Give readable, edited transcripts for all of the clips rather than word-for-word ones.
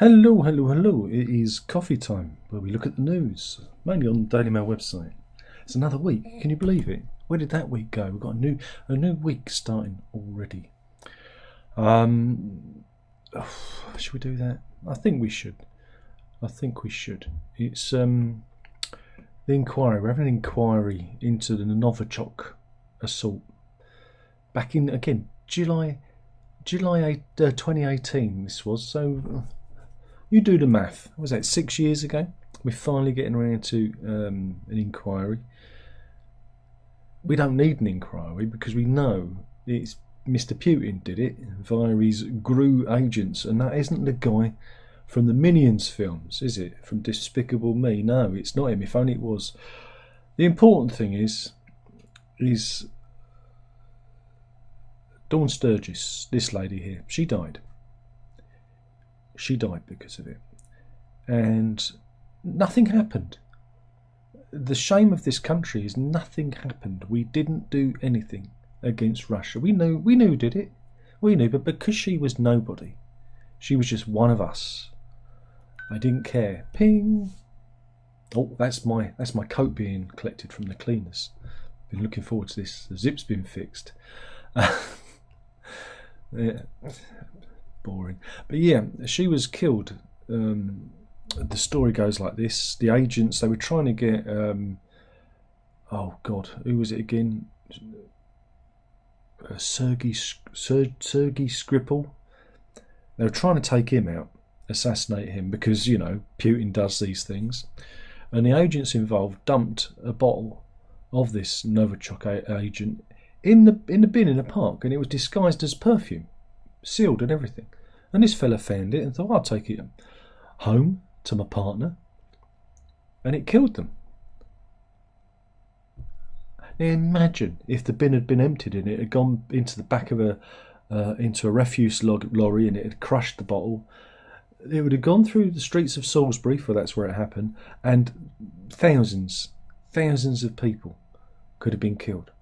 Hello, hello, hello. It is coffee time where we look at the news, mainly on the Daily Mail website. It's another week. Can you believe it? Where did that week go? We've got a new week starting already. Should we do that? I think we should. It's the inquiry. We're having an inquiry into the Novichok assault back in again July 2018. This was so. You do the math. What was that 6 years ago? We're finally getting around to an inquiry. We don't need an inquiry because we know it's Mr. Putin did it via his GRU agents, and that isn't the guy from the Minions films, is it? From Despicable Me? No, it's not him. If only it was. The important thing is Dawn Sturgis, this lady here. She died. She died because of it, and nothing happened. The shame of this country is nothing happened. We didn't do anything against Russia. We knew who did it. We knew, but because she was nobody, she was just one of us. I didn't care. Ping. Oh, that's my coat being collected from the cleaners. Been looking forward to this. The zip's been fixed. Yeah. Boring. But yeah, she was killed. The story goes like this. The agents, they were trying to get oh god, who was it again? Sergei Skripal. They were trying to take him out, assassinate him, because Putin does these things, and the agents involved dumped a bottle of this Novichok agent in the bin in a park, and it was disguised as perfume, sealed and everything. And this fella found it and thought, I'll take it home to my partner, and it killed them. Now imagine if the bin had been emptied and it had gone into the back of into a refuse lorry, and it had crushed the bottle. It would have gone through the streets of Salisbury, for that's where it happened, and thousands of people could have been killed.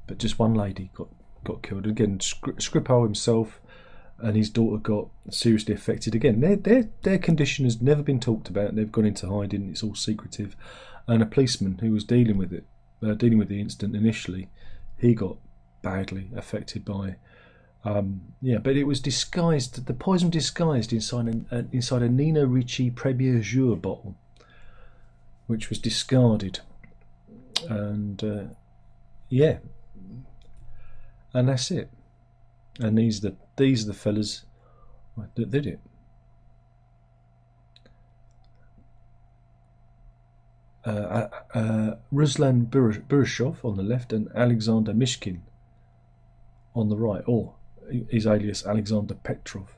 But just one lady got killed. Again, Skripal himself and his daughter got seriously affected. Again, their condition has never been talked about. They've gone into hiding. It's all secretive. And a policeman who was dealing with the incident initially, he got badly affected by. But it was disguised. The poison disguised inside a Nino Ricci Premier Jour bottle, which was discarded. And and that's it. And these are the fellas that did it. Ruslan Burashov on the left and Alexander Mishkin on the right, or his alias Alexander Petrov.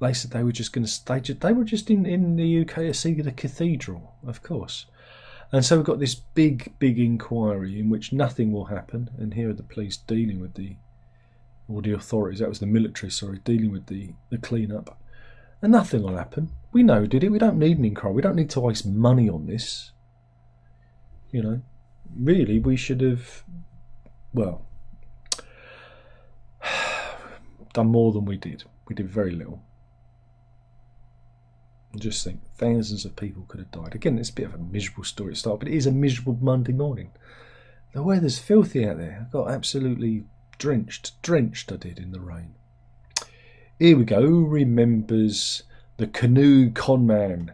They said they were just going to stage it. They were just in the UK to see the cathedral, of course. And so we've got this big inquiry in which nothing will happen. And here are the police dealing with the authorities. That was the military, sorry, dealing with the clean-up. And nothing will happen. We know who did it. We don't need an inquiry. We don't need to waste money on this. Really, we should have, done more than we did. We did very little. Just think, thousands of people could have died. Again, it's a bit of a miserable story at start, but it is a miserable Monday morning. The weather's filthy out there. I got absolutely drenched I did in the rain. Here we go. Who remembers the canoe conman,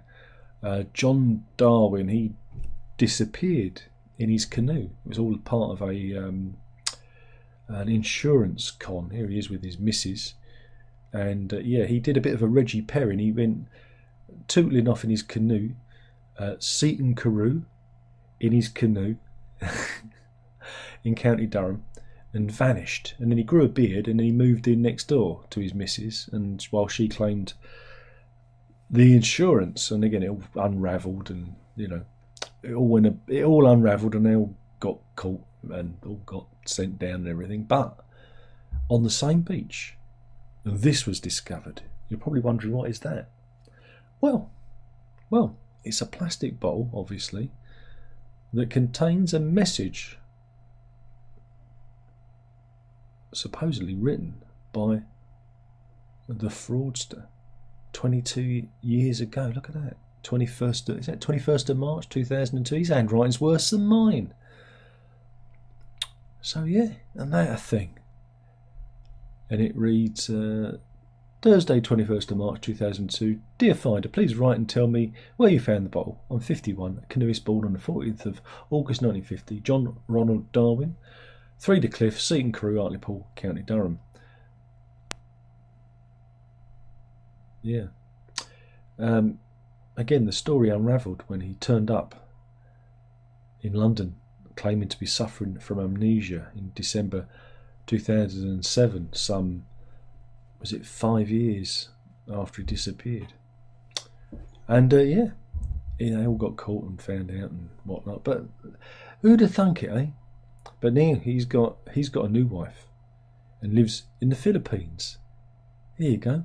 John Darwin? He disappeared in his canoe. It was all part of an insurance con. Here he is with his missus, and he did a bit of a Reggie Perrin. He went tootling off in his canoe, Seaton Carew in his canoe in County Durham, and vanished. And then he grew a beard, and then he moved in next door to his missus, and while she claimed the insurance, and again it all unravelled, and it all unravelled, and they all got caught and all got sent down and everything. But on the same beach, and this was discovered. You're probably wondering, what is that? Well, it's a plastic bottle, obviously, that contains a message supposedly written by the fraudster, 22 years ago. Look at that. 21st of March 2002. His handwriting's worse than mine. So yeah, and that a thing. And it reads, Thursday 21st of March 2002. Dear Finder, please write and tell me where you found the bottle. I'm 51, a canoeist born on the 14th of August 1950. John Ronald Darwin, 3 de Cliff, Seaton Carew, Hartlepool, County Durham. Yeah. Again, the story unravelled when he turned up in London claiming to be suffering from amnesia in December 2007, some, was it 5 years after he disappeared. And yeah, they all got caught and found out and whatnot. But who'd have thunk it, eh? But now he's got a new wife and lives in the Philippines. Here you go.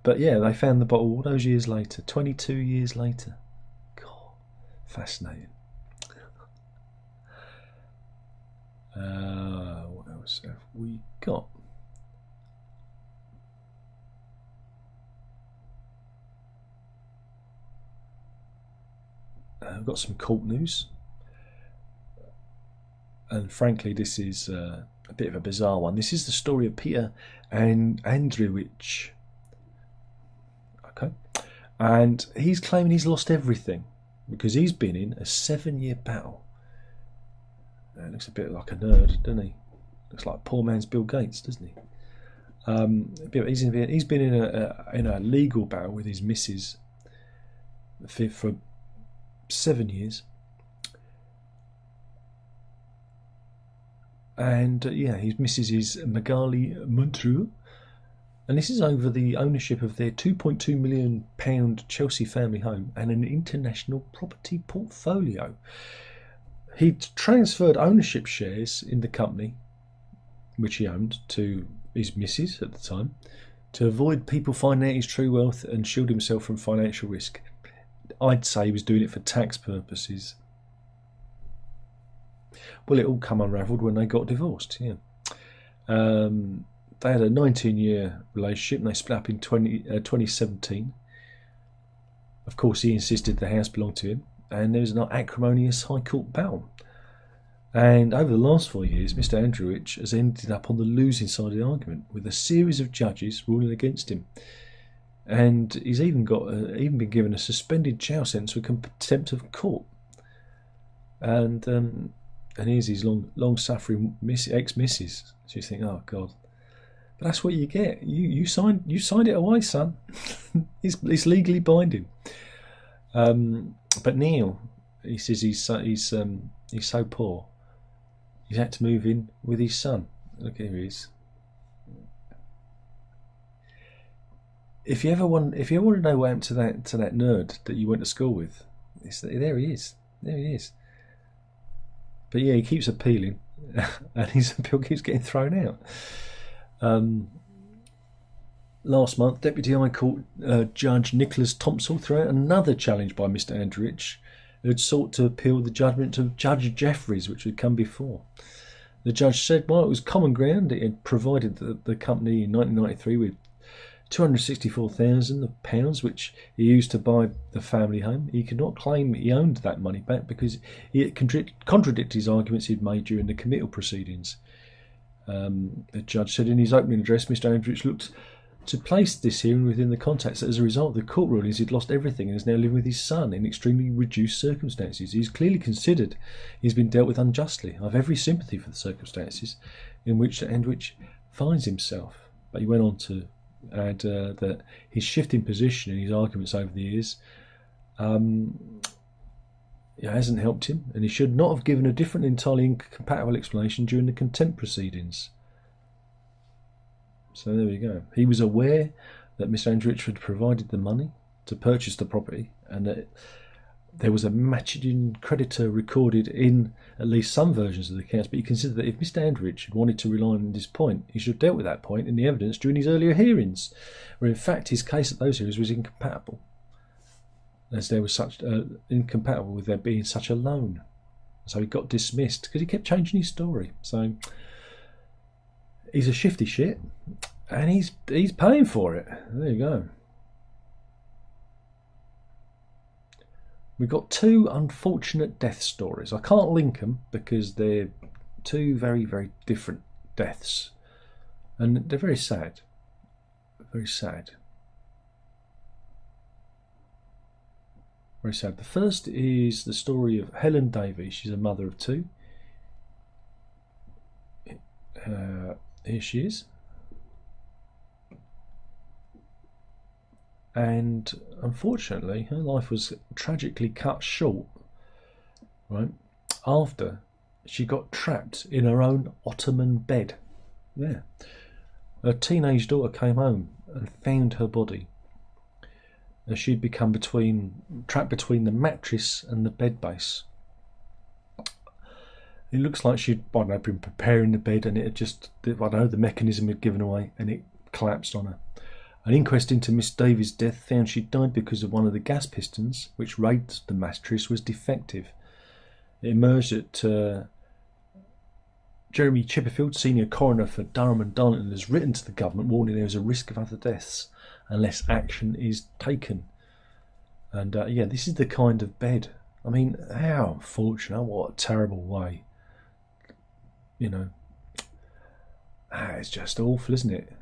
But yeah, they found the bottle all those years later, 22 years later. God, fascinating. What else have we got? We've got some court news. And frankly, this is a bit of a bizarre one. This is the story of Peter and Andrewich. Okay. And he's claiming he's lost everything because he's been in a 7-year battle. It looks a bit like a nerd, doesn't he? Looks like poor man's Bill Gates, doesn't he? He's been in a legal battle with his missus for 7 years. And yeah, his missus is Magali Montreux. And this is over the ownership of their £2.2 million Chelsea family home and an international property portfolio. He'd transferred ownership shares in the company, which he owned, to his missus at the time, to avoid people finding out his true wealth and shield himself from financial risk. I'd say he was doing it for tax purposes. Well, it all come unravelled when they got divorced, yeah. They had a 19-year relationship and they split up in 2017. Of course, he insisted the house belonged to him, and there was an acrimonious High Court battle. And over the last 4 years, Mr. Andrewich has ended up on the losing side of the argument, with a series of judges ruling against him. And he's even been given a suspended jail sentence for contempt of court. And here's his long-suffering ex-missus. So you think, oh God. But that's what you get. You signed it away, son. It's legally binding. But Neil, he says he's so poor, he's had to move in with his son. Look, here he is. If you ever want to know what happened to that nerd that you went to school with, there he is. There he is. But yeah, he keeps appealing, and his appeal keeps getting thrown out. Last month, Deputy High Court Judge Nicholas Thompson threw out another challenge by Mr. Andrewich, who had sought to appeal the judgment of Judge Jeffreys, which had come before. The judge said, while it was common ground, it had provided the company in 1993 with £264,000, which he used to buy the family home. He could not claim he owned that money back because he had contradicted his arguments he'd made during the committal proceedings. The judge said in his opening address, Mr. Andrewich looked to place this hearing within the context that as a result of the court rulings he'd lost everything and is now living with his son in extremely reduced circumstances. He's clearly considered he's been dealt with unjustly. I have every sympathy for the circumstances in which Andrewich finds himself. But he went on to add that his shifting position in his arguments over the years hasn't helped him, and he should not have given a different, entirely incompatible explanation during the contempt proceedings. So there we go. He was aware that Mr. Andrewich had provided the money to purchase the property, and that there was a matching creditor recorded in at least some versions of the accounts, but he considered that if Mr. Andrewich had wanted to rely on this point, he should have dealt with that point in the evidence during his earlier hearings, where in fact his case at those hearings was incompatible, as there was such incompatible with there being such a loan. So he got dismissed because he kept changing his story. So he's a shifty shit, and he's paying for it. There you go. We've got two unfortunate death stories. I can't link them because they're two very, very different deaths, and they're very sad. Very sad. Very sad. The first is the story of Helen Davies. She's a mother of two. Here she is. And unfortunately, her life was tragically cut short, right, after she got trapped in her own ottoman bed. Yeah. Her teenage daughter came home and found her body. She'd become trapped between the mattress and the bed base. It looks like she'd, been preparing the bed, and it had just, the mechanism had given away and it collapsed on her. An inquest into Miss Davies' death found she died because of one of the gas pistons which raised the mattress was defective. It emerged that Jeremy Chipperfield, senior coroner for Durham and Darlington, has written to the government warning there is a risk of other deaths unless action is taken. And this is the kind of bed. I mean, how unfortunate, what a terrible way. It's just awful, isn't it?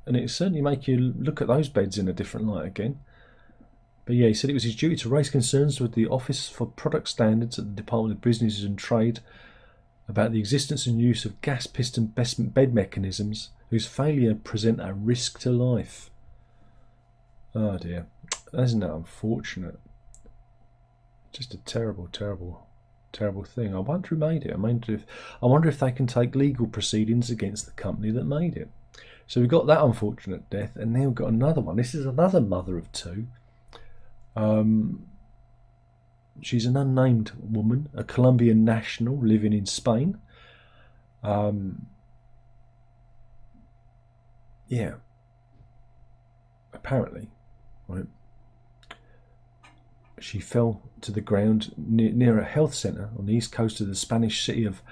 And it certainly make you look at those beds in a different light again. But yeah, he said it was his duty to raise concerns with the Office for Product Standards at the Department of Business and Trade about the existence and use of gas piston bed mechanisms whose failure present a risk to life. Oh dear, isn't that unfortunate? Just a terrible, terrible, terrible thing. I wonder who made it. I wonder if they can take legal proceedings against the company that made it. So we've got that unfortunate death, and now we've got another one. This is another mother of two. She's an unnamed woman, a Colombian national living in Spain. Apparently, right, she fell to the ground near a health centre on the east coast of the Spanish city of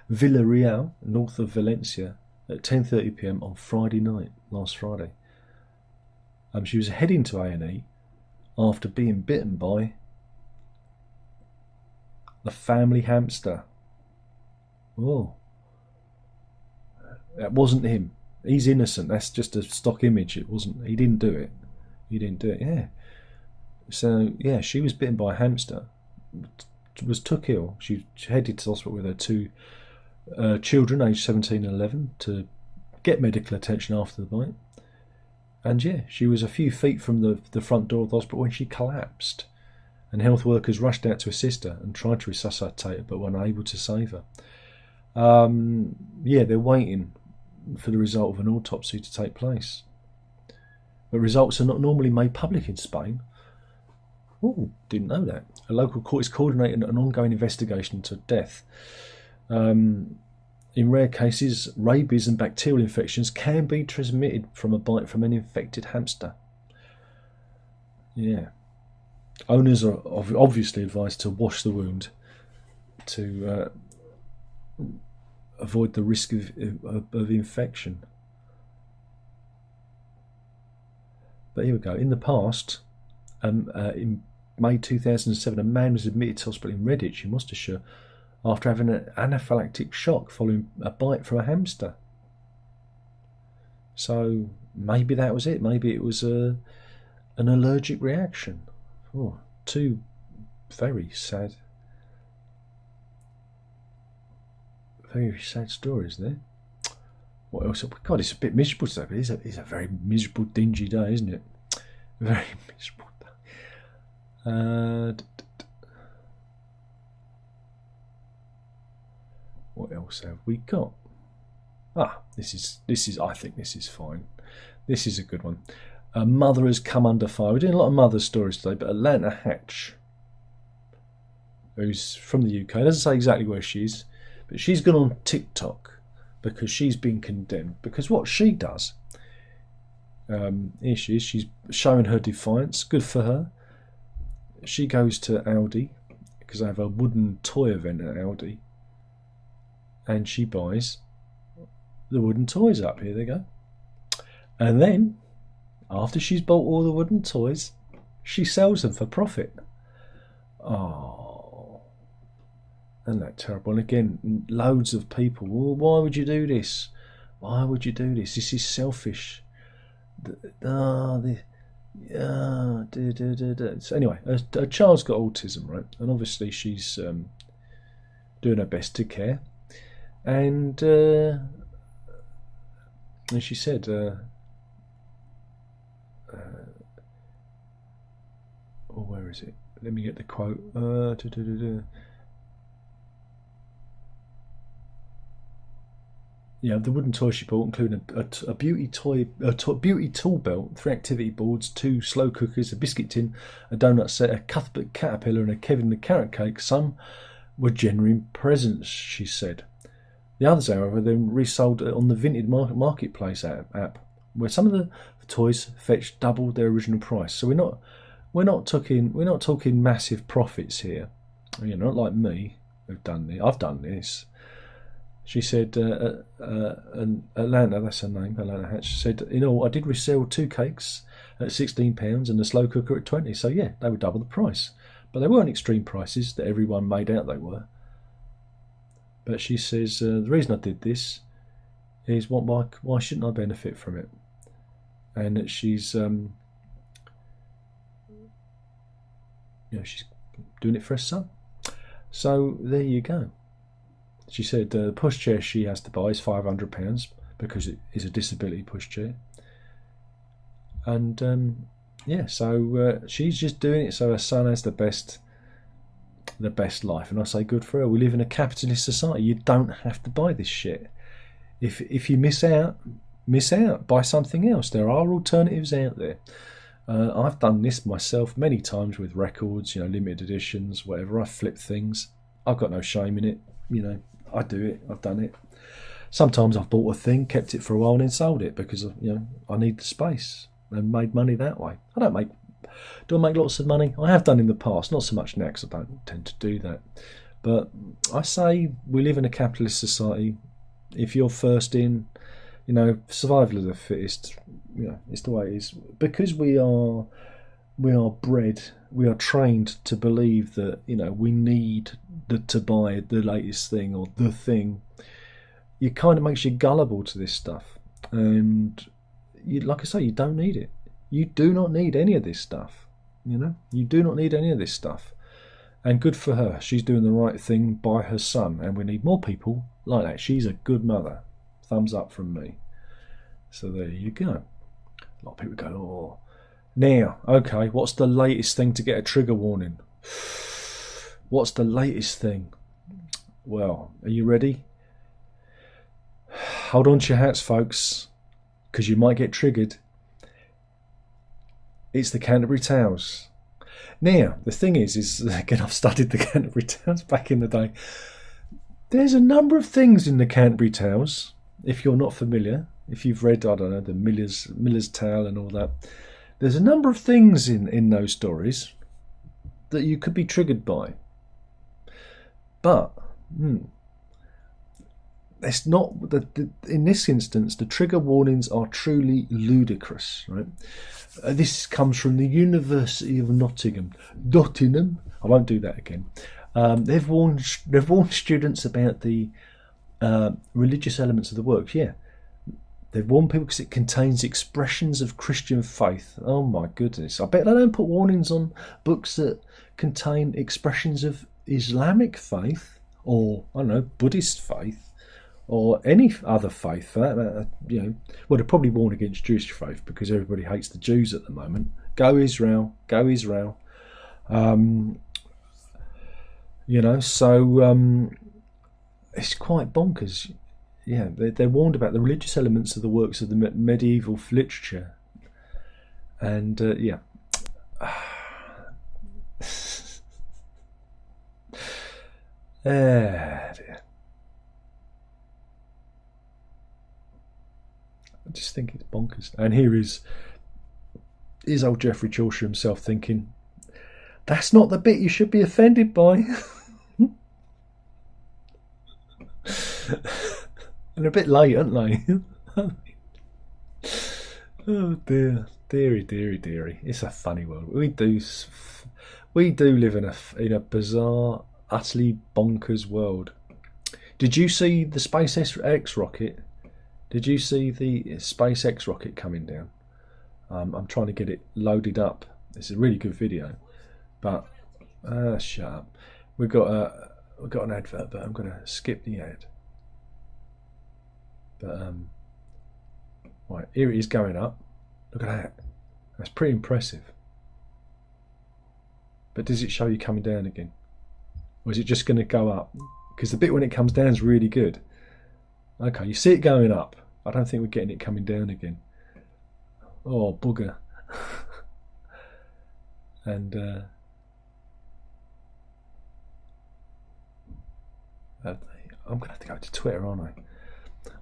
Villarreal, north of Valencia, at 10:30 p.m. on Friday night, last Friday. She was heading to A&E after being bitten by the family hamster. Oh, that wasn't him. He's innocent. That's just a stock image. It wasn't. He didn't do it. Yeah. So yeah, she was bitten by a hamster. Was took ill. She headed to the hospital with her two children, aged 17 and 11, to get medical attention after the bite. And yeah, she was a few feet from the front door of the hospital when she collapsed, and health workers rushed out to assist her and tried to resuscitate her, but were unable to save her. They're waiting for the result of an autopsy to take place. But results are not normally made public in Spain. Oh, didn't know that. A local court is coordinating an ongoing investigation into death. In rare cases, rabies and bacterial infections can be transmitted from a bite from an infected hamster. Yeah. Owners are obviously advised to wash the wound to avoid the risk of infection. But here we go. In the past, in May 2007, a man was admitted to hospital in Redditch in Worcestershire after having an anaphylactic shock following a bite from a hamster. So maybe that was it. Maybe it was an allergic reaction. Oh, two very sad stories there. What else? God, it's a bit miserable today, but it's a very miserable, dingy day, isn't it? Very miserable day. What else have we got? This is. I think this is fine. This is a good one. A mother has come under fire. We're doing a lot of mother stories today, but Atlanta Hatch, who's from the UK, doesn't say exactly where she is, but she's gone on TikTok because she's been condemned. Because what she does, here she is, she's showing her defiance. Good for her. She goes to Aldi, because they have a wooden toy event at Aldi, and she buys the wooden toys up. Here they go. And then, after she's bought all the wooden toys, she sells them for profit. Oh, isn't that terrible? And again, loads of people, well, why would you do this? Why would you do this? This is selfish. So anyway, her child's got autism, right? And obviously she's doing her best to care. And she said, where is it? Let me get the quote. Yeah, the wooden toys she bought include a beauty tool belt, 3 activity boards, 2 slow cookers, a biscuit tin, a donut set, a Cuthbert caterpillar, and a Kevin the carrot cake. Some were genuine presents, she said. The others, however, then resold on the Vinted Marketplace app, where some of the toys fetched double their original price. So we're not talking massive profits here. You know, not like me who've done this. I've done this. She said, Atlanta, that's her name, Atlanta Hatch, said, in all, I did resell 2 cakes at £16 and the slow cooker at 20. So yeah, they were double the price. But they weren't extreme prices that everyone made out they were. But she says, the reason I did this is why shouldn't I benefit from it? And that she's, she's doing it for her son. So there you go. She said the pushchair she has to buy is £500 because it is a disability pushchair. And so she's just doing it so her son has the best life. And I say good for her. We live in a capitalist society. You don't have to buy this shit. If you miss out. Buy something else. There are alternatives out there. I've done this myself many times with records, limited editions, whatever. I flip things. I've got no shame in it. I do it. I've done it. Sometimes I've bought a thing, kept it for a while, and then sold it because I need the space and made money that way. Do I make lots of money? I have done in the past, not so much now because I don't tend to do that. But I say we live in a capitalist society. If you're first in, survival of the fittest. It's the way it is. Because we are bred, we are trained to believe that we need to buy the latest thing or the thing. It kind of makes you gullible to this stuff, and like I say, you don't need it. You do not need any of this stuff. You do not need any of this stuff. And good for her. She's doing the right thing by her son, and we need more people like that. She's a good mother. Thumbs up from me. So there you go. A lot of people go, oh. Now, okay, what's the latest thing to get a trigger warning? What's the latest thing? Well, are you ready? Hold on to your hats, folks, because you might get triggered. It's the Canterbury Tales. Now, the thing is again, I've studied the Canterbury Tales back in the day. There's a number of things in the Canterbury Tales, if you're not familiar, if you've read, I don't know, the Miller's Tale and all that. There's a number of things in those stories that you could be triggered by. But it's not in this instance. The trigger warnings are truly ludicrous, right? This comes from the University of Nottingham. I won't do that again. They've warned students about the religious elements of the works. Yeah, they've warned people because it contains expressions of Christian faith. Oh my goodness! I bet they don't put warnings on books that contain expressions of Islamic faith, or I don't know, Buddhist faith, or any other faith for that matter. Well, they're probably warned against Jewish faith because everybody hates the Jews at the moment. Go Israel, go Israel. So it's quite bonkers. Yeah, they're warned about the religious elements of the works of the medieval literature, and yeah. Dear. I just think it's bonkers. And here's old Geoffrey Chaucer himself thinking, That's not the bit you should be offended by. And a bit late, aren't they? Oh dear, dearie, dearie, dearie. It's a funny world. We do live in a bizarre, utterly bonkers world. Did you see the SpaceX rocket? Did you see the SpaceX rocket coming down? I'm trying to get it loaded up. It's a really good video, but shut up. We've got an advert, but I'm going to skip the ad. But right, here it is going up. Look at that. That's pretty impressive. But does it show you coming down again, or is it just going to go up? Because the bit when it comes down is really good. Okay, you see it going up. I don't think we're getting it coming down again. Oh, bugger. And I'm going to have to go to Twitter, aren't I?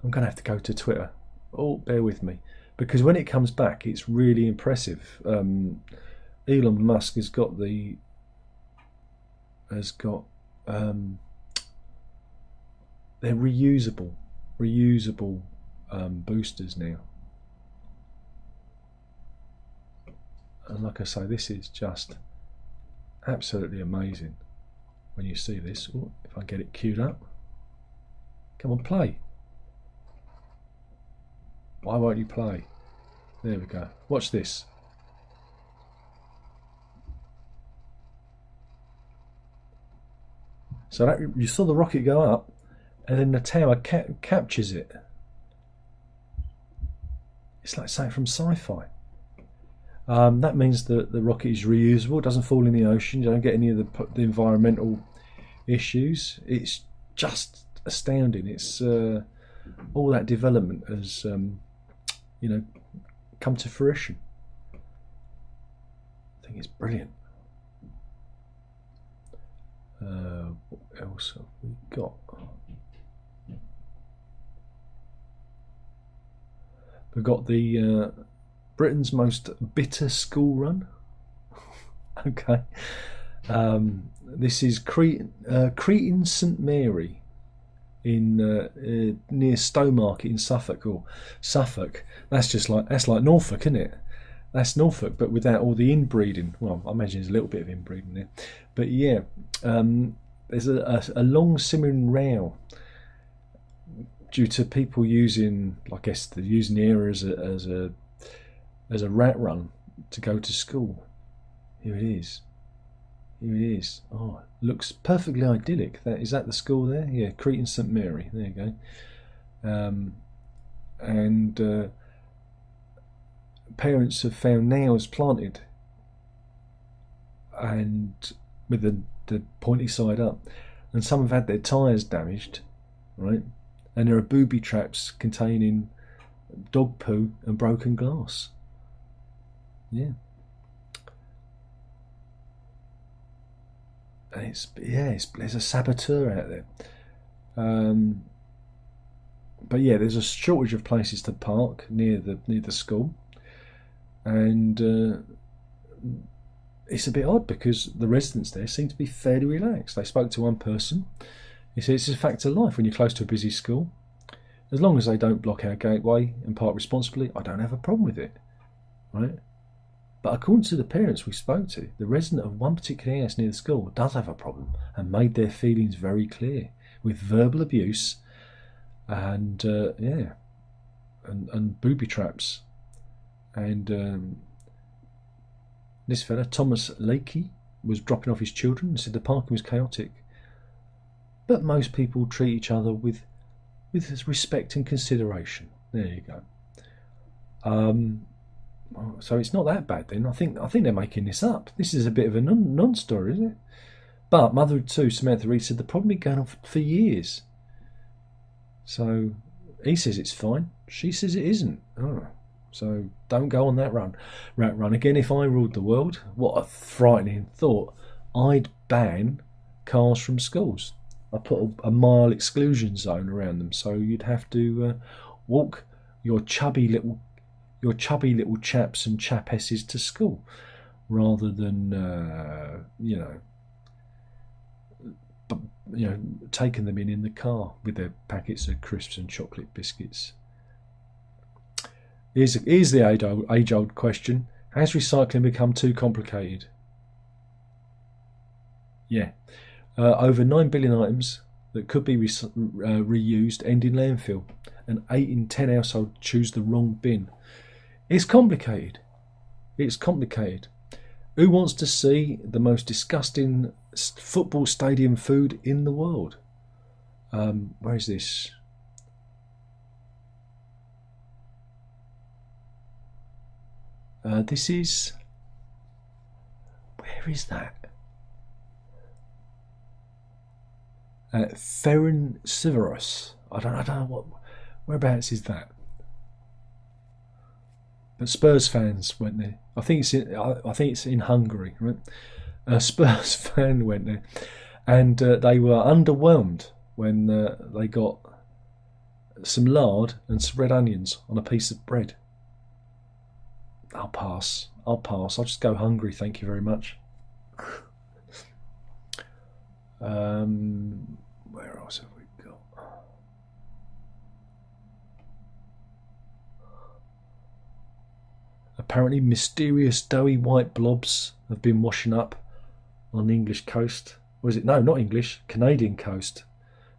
I'm going to have to go to Twitter. Oh, bear with me. Because when it comes back, it's really impressive. Elon Musk has got they're reusable boosters now. And like I say, this is just absolutely amazing when you see this. Ooh, if I get it queued up. Come on, play. Why won't you play? There we go. Watch this. So that, you saw the rocket go up, and then the tower captures it. It's like something from sci-fi. That means that the rocket is reusable. It doesn't fall in the ocean. You don't get any of the environmental issues. It's just astounding. It's all that development has come to fruition. I think it's brilliant. What else have we got? We've got the Britain's most bitter school run. Okay. This is Cretan St Mary in near Stowmarket in Suffolk. Or Suffolk. That's like Norfolk, isn't it? That's Norfolk, but without all the inbreeding. Well, I imagine there's a little bit of inbreeding there. But yeah, there's a long simmering row due to people using, I guess they're using the area as a rat run to go to school. Here it is. Here it is. Oh, looks perfectly idyllic. Is that the school there? Yeah, Cretan St Mary. There you go. And parents have found nails planted, and with the pointy side up, and some have had their tyres damaged, right? And there are booby traps containing dog poo and broken glass. Yeah. And there's a saboteur out there. But yeah, there's a shortage of places to park near the school, and it's a bit odd because the residents there seem to be fairly relaxed. They spoke to one person. He said it's a fact of life when you're close to a busy school. As long as they don't block our gateway and park responsibly, I don't have a problem with it, right? But according to the parents we spoke to, the resident of one particular house near the school does have a problem and made their feelings very clear with verbal abuse and and booby traps. And this fella, Thomas Lakey, was dropping off his children and said the parking was chaotic. But most people treat each other with respect and consideration. There you go. So it's not that bad then. I think they're making this up. This is a bit of a non-story, isn't it? But mother of two, Samantha Reed, said the problem had been going on for years. So he says it's fine. She says it isn't. Oh, so don't go on that rat run again. If I ruled the world, what a frightening thought! I'd ban cars from schools. I put a mile exclusion zone around them, so you'd have to walk your chubby little chaps and chapesses to school. rather than taking them in the car with their packets of crisps and chocolate biscuits. Here's the age-old question: has recycling become too complicated? Yeah, over 9 billion items that could be reused end in landfill, and 8 in 10 households choose the wrong bin. It's complicated. It's complicated. Who wants to see the most disgusting football stadium food in the world? Where is this? This is... where is that? Ferren Siveros. I don't know what. Whereabouts is that? But Spurs fans went there. I think it's in Hungary, right? A Spurs fan went there, and they were underwhelmed when they got some lard and some red onions on a piece of bread. I'll pass. I'll just go hungry, thank you very much. Where else have we got? Apparently mysterious doughy white blobs have been washing up on the English coast. Or is it? No, not English, Canadian coast.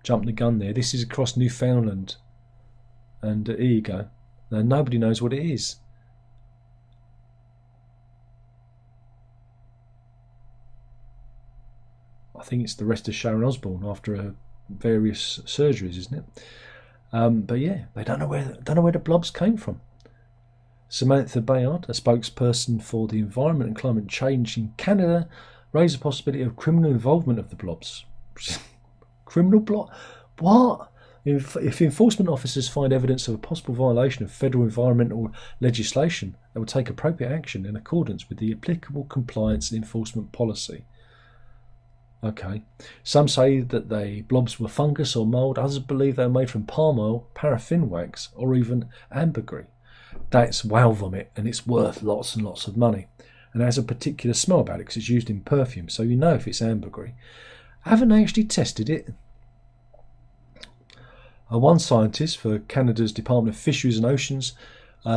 Jumped the gun there. This is across Newfoundland. And here you go. Now nobody knows what it is. I think it's the rest of Sharon Osbourne after her various surgeries, isn't it? But yeah, they don't know where the blobs came from. Samantha Bayard, a spokesperson for the Environment and Climate Change in Canada, raised the possibility of criminal involvement of the blobs. Criminal blob? What? If enforcement officers find evidence of a possible violation of federal environmental legislation, they will take appropriate action in accordance with the applicable compliance and enforcement policy. Okay. Some say that the blobs were fungus or mould. Others believe they were made from palm oil, paraffin wax, or even ambergris. That's whale vomit, and it's worth lots and lots of money. And it has a particular smell about it because it's used in perfume, so you know if it's ambergris. Haven't they actually tested it? One scientist for Canada's Department of Fisheries and Oceans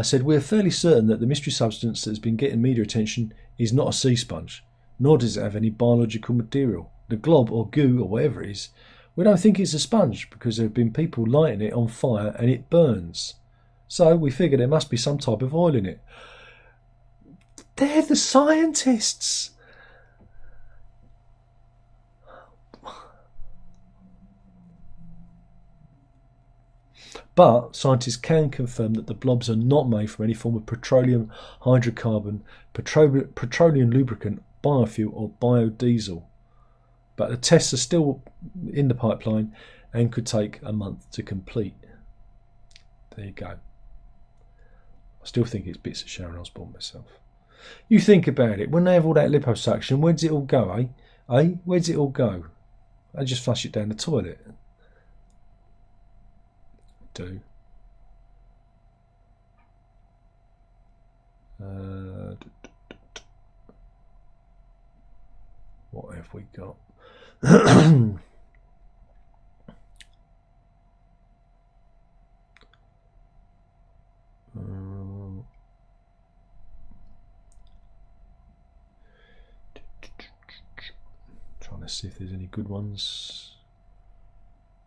said, "We're fairly certain that the mystery substance that has been getting media attention is not a sea sponge, nor does it have any biological material. The glob or goo or whatever it is, we don't think it's a sponge because there have been people lighting it on fire and it burns. So we figure there must be some type of oil in it." They're the scientists. But scientists can confirm that the blobs are not made from any form of petroleum, hydrocarbon, petroleum lubricant, biofuel or biodiesel. But the tests are still in the pipeline and could take a month to complete. There you go. I still think it's bits of Sharon Osbourne myself. You think about it, when they have all that liposuction, where does it all go, eh? Where does it all go? They just flush it down the toilet. Do. What have we got? Trying to see if there's any good ones.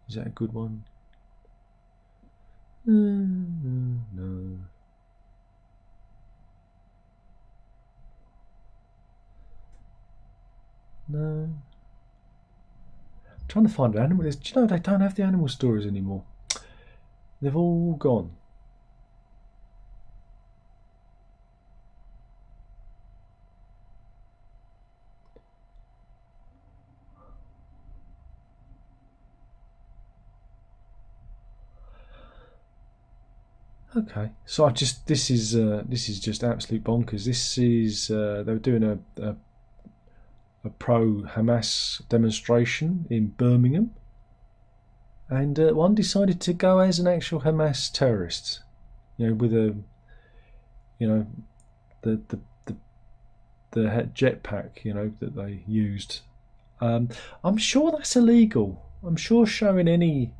Is that a good one? No. No. I'm trying to find an animal. Do you know they don't have the animal stories anymore? They've all gone. Okay, so this is just absolute bonkers. This is they were doing a pro-Hamas demonstration in Birmingham, and one decided to go as an actual Hamas terrorist, with a, the jetpack, that they used. I'm sure that's illegal. I'm sure showing any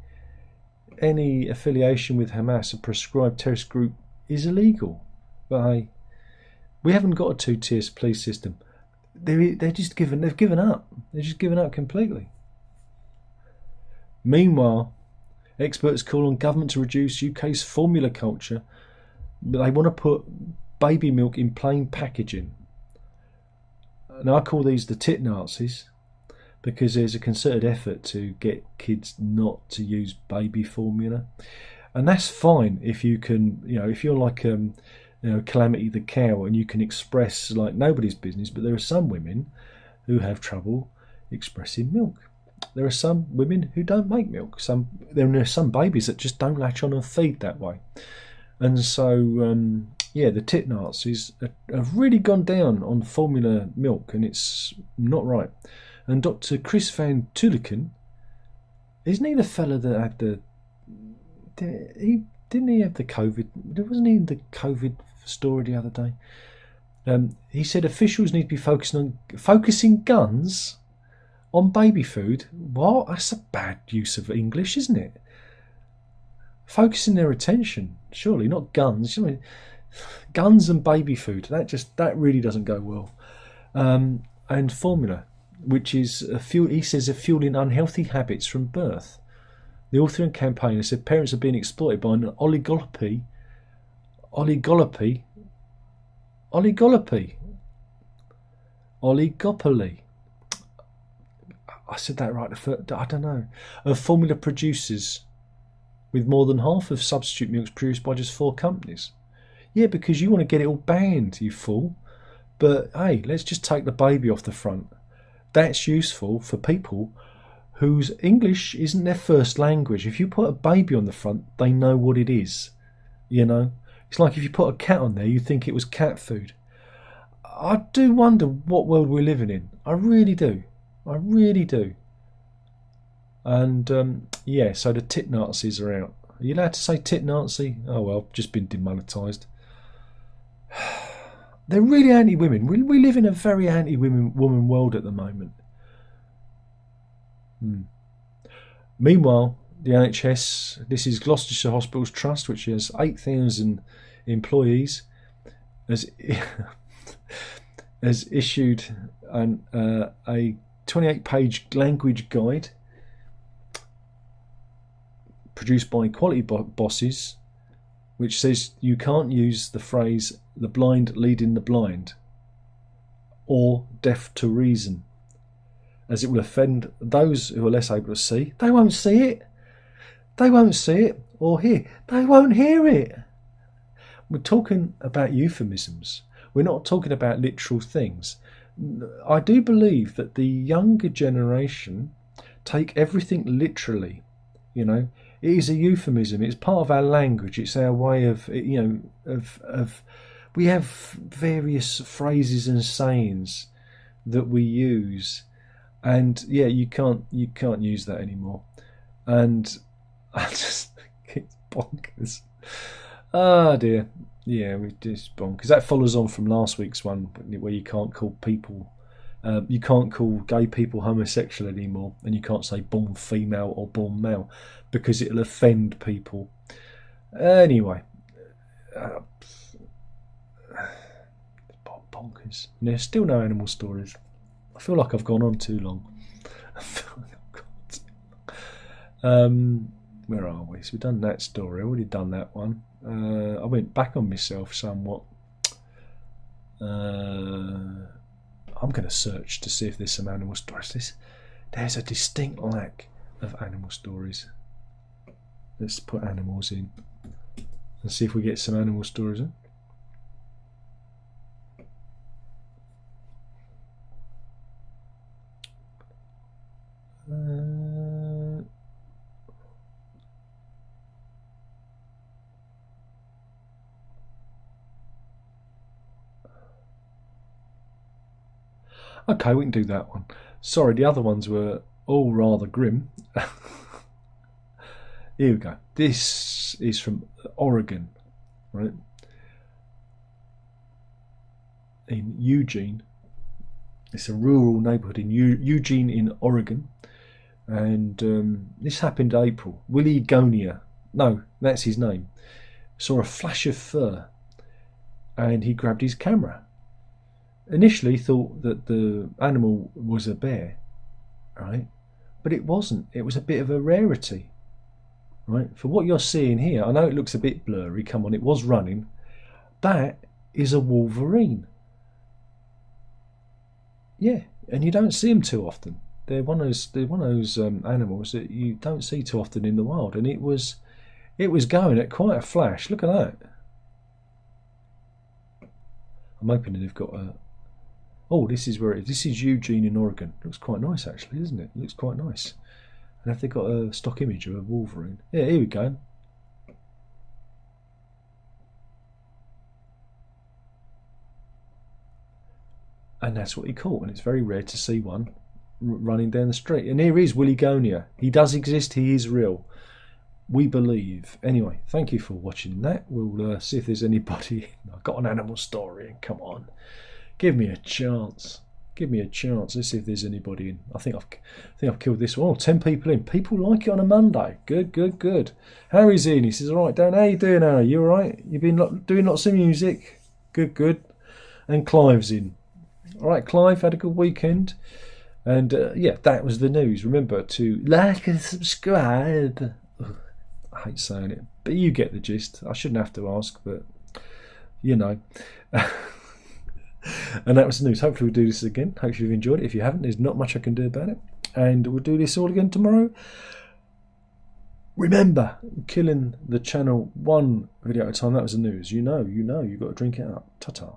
affiliation with Hamas, a proscribed terrorist group, is illegal. But hey, we haven't got a two-tier police system. They're just given. They've given up. They're just given up completely. Meanwhile, experts call on government to reduce UK's formula culture, but they want to put baby milk in plain packaging. Now I call these the tit Nazis, because there's a concerted effort to get kids not to use baby formula, and that's fine if you can, if you're like Calamity the cow and you can express like nobody's business. But there are some women who have trouble expressing milk. There are some women who don't make milk. There are some babies that just don't latch on and feed that way. And so, the tit Nazis have really gone down on formula milk, and it's not right. And Dr. Chris Van Tulleken, isn't he the fella that had didn't he have the COVID? Wasn't he in the COVID story the other day? He said officials need to be focusing guns on baby food. What? That's a bad use of English, isn't it? Focusing their attention, surely, not guns. Guns and baby food. That really doesn't go well. And formula, which is he says, are fueling unhealthy habits from birth. The author and campaigner said parents are being exploited by an oligopoly. I said that right. I don't know. Of formula producers, with more than half of substitute milks produced by just 4 companies. Yeah, because you want to get it all banned, you fool. But hey, let's just take the baby off the front. That's useful for people whose English isn't their first language. If you put a baby on the front, they know what it is. It's like if you put a cat on there, you think it was cat food. I do wonder what world we're living in. I really do. And so the tit Nazis are out. Are you allowed to say tit Nazi? Oh well, just been demonetised. They're really anti-women. We live in a very anti-woman world at the moment. Meanwhile, the NHS, this is Gloucestershire Hospitals Trust, which has 8,000 employees, has issued a 28-page language guide produced by Quality Bosses, which says you can't use the phrase "the blind leading the blind" or "deaf to reason," as it will offend those who are less able to see. They won't see it. They won't see it or hear. They won't hear it. We're talking about euphemisms. We're not talking about literal things. I do believe that the younger generation take everything literally. It is a euphemism. It's part of our language. It's our way of, we have various phrases and sayings that we use, and you can't use that anymore. And I just think it's bonkers. Oh dear. Yeah, we just bonkers. That follows on from last week's one, where you can't call gay people homosexual anymore, and you can't say born female or born male because it'll offend people. Anyway, bonkers. And there's still no animal stories. I feel like I've gone on too long. Where are we? So we've done that story. I've already done that one. I went back on myself somewhat. I'm going to search to see if there's some animal stories. There's a distinct lack of animal stories. Let's put animals in and see if we get some animal stories in. Okay, we can do that one. Sorry, the other ones were all rather grim. Here we go. This is from Oregon, right? In Eugene, It's a rural neighbourhood in Eugene in Oregon. And this happened in April. Willie Gonia, no, that's his name, saw a flash of fur and he grabbed his camera. Initially thought that the animal was a bear, right? But it wasn't. It was a bit of a rarity, right? For what you're seeing here, I know it looks a bit blurry, come on, it was running. That is a Wolverine. Yeah, and you don't see them too often. They're one of those animals that you don't see too often in the wild, and it was going at quite a flash. Look at that. I'm hoping that they've got a. Oh, this is where it is. This is Eugene in Oregon. Looks quite nice, actually, doesn't it? Looks quite nice. And have they got a stock image of a Wolverine? Yeah, here we go. And that's what he caught, and it's very rare to see one running down the street. And here is Willie Gonia. He does exist. He is real. We believe. Anyway, thank you for watching that. We'll see if there's anybody. I've got an animal story. Come on, give me a chance. Give me a chance. Let's see if there's anybody in. I think I've killed this one. Oh, 10 people in. People like it on a Monday. Good, good, good. Harry's in. He says, all right, Dan, how you doing, Harry? You all right? You've been doing lots of music. Good, good. And Clive's in. All right, Clive, had a good weekend. And yeah, that was the news. Remember to like and subscribe. Ugh, I hate saying it, but you get the gist. I shouldn't have to ask, but you know. And that was the news. Hopefully we'll do this again. Hope you've enjoyed it. If you haven't, there's not much I can do about it. And we'll do this all again tomorrow. Remember, killing the channel one video at a time. That was the news. You know, you've got to drink it up. Ta-ta.